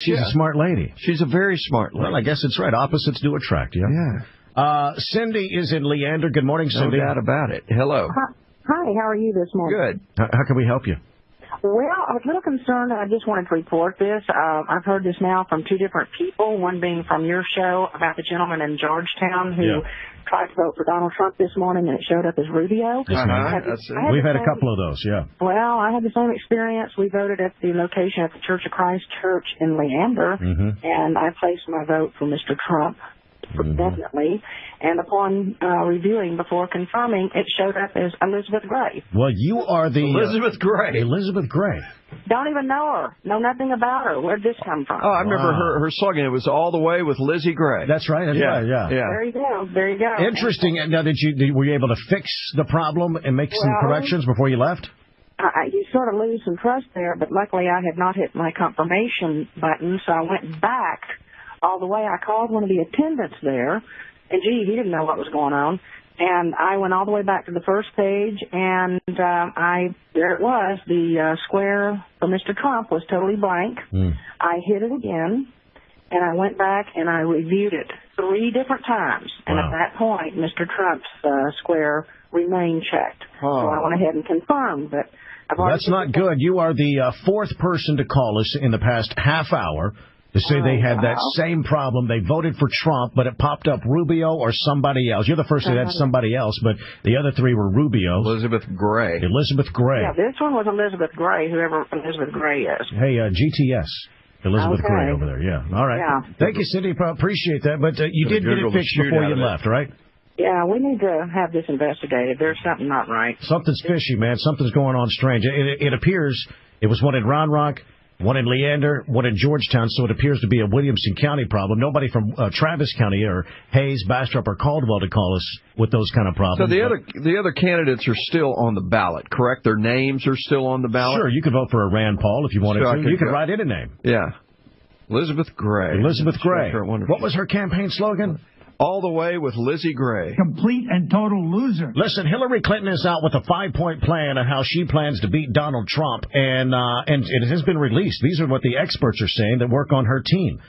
She's a smart lady. She's a very smart lady. Well, I guess it's right. Opposites do attract, yeah? Yeah. Cindy is in Leander. Good morning, Cindy. No doubt about it. Hello. Hi, how are you this morning? Good. How can we help you? Well, I was a little concerned, and I just wanted to report this. I've heard this now from two different people, one being from your show about the gentleman in Georgetown who tried to vote for Donald Trump this morning, and it showed up as Rubio. We've had a couple of those, yeah. Well, I had the same experience. We voted at the location at the Church of Christ Church in Leander, and I placed my vote for Mr. Trump. Definitely. And upon reviewing before confirming, it showed up as Elizabeth Gray. Well, you are the... Elizabeth Gray. Elizabeth Gray. Don't even know her. Know nothing about her. Where'd this come from? Oh, I remember her slogan. It was all the way with Lizzie Gray. That's right. That's right, yeah. There you go. There you go. Interesting. Now, were you able to fix the problem and make some corrections before you left? You sort of lose some trust there, but luckily I had not hit my confirmation button, so I went back all the way. I called one of the attendants there, and gee, he didn't know what was going on. And I went all the way back to the first page, and there it was. The square for Mr. Trump was totally blank. I hit it again, and I went back and I reviewed it 3 different times. And at that point, Mr. Trump's square remained checked. So I went ahead and confirmed. But that's not good. You are the 4th person to call us in the past half hour to say they had that same problem. They voted for Trump, but it popped up Rubio or somebody else. You're the first that had somebody else, but the other 3 were Rubio. Elizabeth Gray. Elizabeth Gray. Yeah, this one was Elizabeth Gray, whoever Elizabeth Gray is. Hey, GTS. Elizabeth Gray over there, yeah. All right. Yeah. Thank you, Cindy. Appreciate that. But you did get it fixed before you left, right? Yeah, we need to have this investigated. There's something not right. Something's fishy, man. Something's going on strange. It appears it was one in Round Rock, one in Leander, one in Georgetown, so it appears to be a Williamson County problem. Nobody from Travis County or Hayes, Bastrop, or Caldwell to call us with those kind of problems. So the other candidates are still on the ballot, correct? Their names are still on the ballot? Sure, you could vote for a Rand Paul if you wanted to. You could write in a name. Yeah. Elizabeth Gray. Elizabeth Gray. What was her campaign slogan? All the way with Lizzie Gray. Complete and total loser. Listen, Hillary Clinton is out with a 5-point plan on how she plans to beat Donald Trump, and it has been released. These are what the experts are saying that work on her team.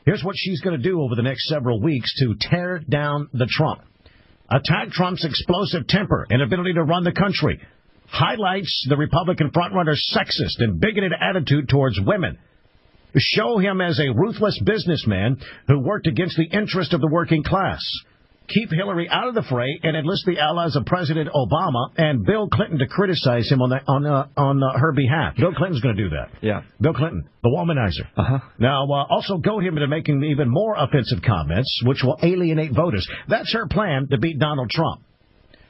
Here's what she's going to do over the next several weeks to tear down the Trump. Attack Trump's explosive temper and ability to run the country. Highlights the Republican frontrunner's sexist and bigoted attitude towards women. Show him as a ruthless businessman who worked against the interest of the working class. Keep Hillary out of the fray and enlist the allies of President Obama and Bill Clinton to criticize him on her behalf. Bill Clinton's going to do that. Yeah. Bill Clinton, the womanizer. Now, also goad him into making even more offensive comments, which will alienate voters. That's her plan to beat Donald Trump.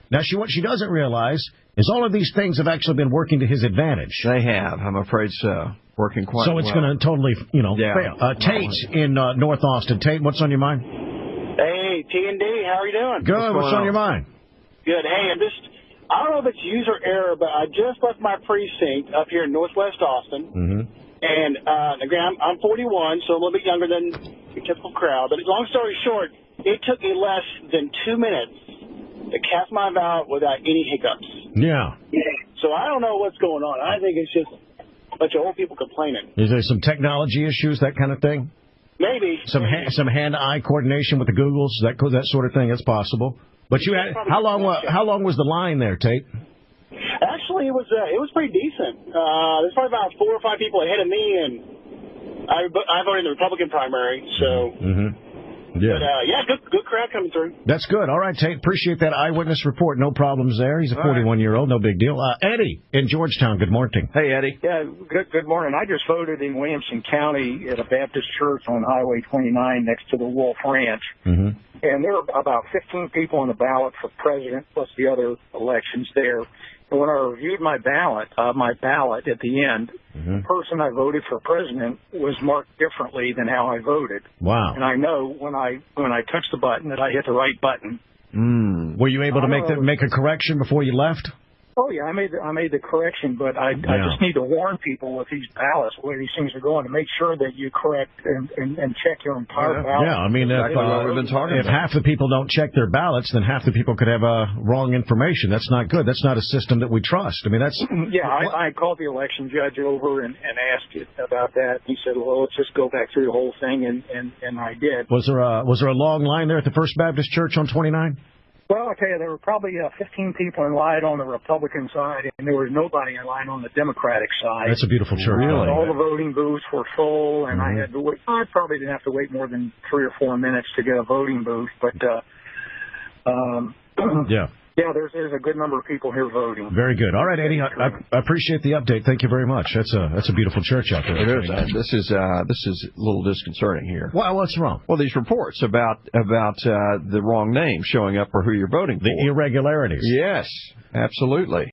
Now, what she doesn't realize is all of these things have actually been working to his advantage. They have. I'm afraid so. Working quite well. So it's going to totally, fail. Tate's in North Austin. Tate, what's on your mind? Hey, T&D, how are you doing? Good. What's on your mind? Good. Hey, I don't know if it's user error, but I just left my precinct up here in Northwest Austin. And again, I'm 41, so a little bit younger than the typical crowd. But long story short, it took me less than 2 minutes to cast my ballot without any hiccups. Yeah. So I don't know what's going on. I think it's just a bunch of old people complaining. Is there some technology issues, that kind of thing? Maybe. Some hand-eye coordination with the Googles, that sort of thing. That's possible. But how long was the line there, Tate? Actually, it was pretty decent. There's probably about 4 or 5 people ahead of me, and I voted in the Republican primary. So. Yeah. But, good crowd coming through. That's good. All right, Tate. Appreciate that eyewitness report. No problems there. He's a 41-year-old. No big deal. Eddie in Georgetown. Good morning. Hey, Eddie. Yeah, good morning. I just voted in Williamson County at a Baptist church on Highway 29 next to the Wolf Ranch. And there were about 15 people on the ballot for president, plus the other elections there. And when I reviewed my ballot at the end, the person I voted for president was marked differently than how I voted. Wow. And I know when I touched the button that I hit the right button. Were you able to make a correction before you left? Oh yeah, I made the correction, but I just need to warn people with these ballots, where these things are going, to make sure that you correct and check your entire ballot. Yeah, I mean, if half the people don't check their ballots, then half the people could have wrong information. That's not good. That's not a system that we trust. I mean, that's I called the election judge over and asked about that. He said, well, let's just go back through the whole thing, and I did. Was there a long line there at the First Baptist Church on 29? Well, I'll tell you, there were probably 15 people in line on the Republican side, and there was nobody in line on the Democratic side. That's a beautiful church. Really? All the voting booths were full, and I had to wait. I probably didn't have to wait more than 3 or 4 minutes to get a voting booth, but yeah, there's a good number of people here voting. Very good. All right, Eddie, I appreciate the update. Thank you very much. That's a beautiful church out there. It is. This is a little disconcerting here. Well, what's wrong? Well, these reports about the wrong name showing up for who you're voting for. The irregularities. Yes, absolutely.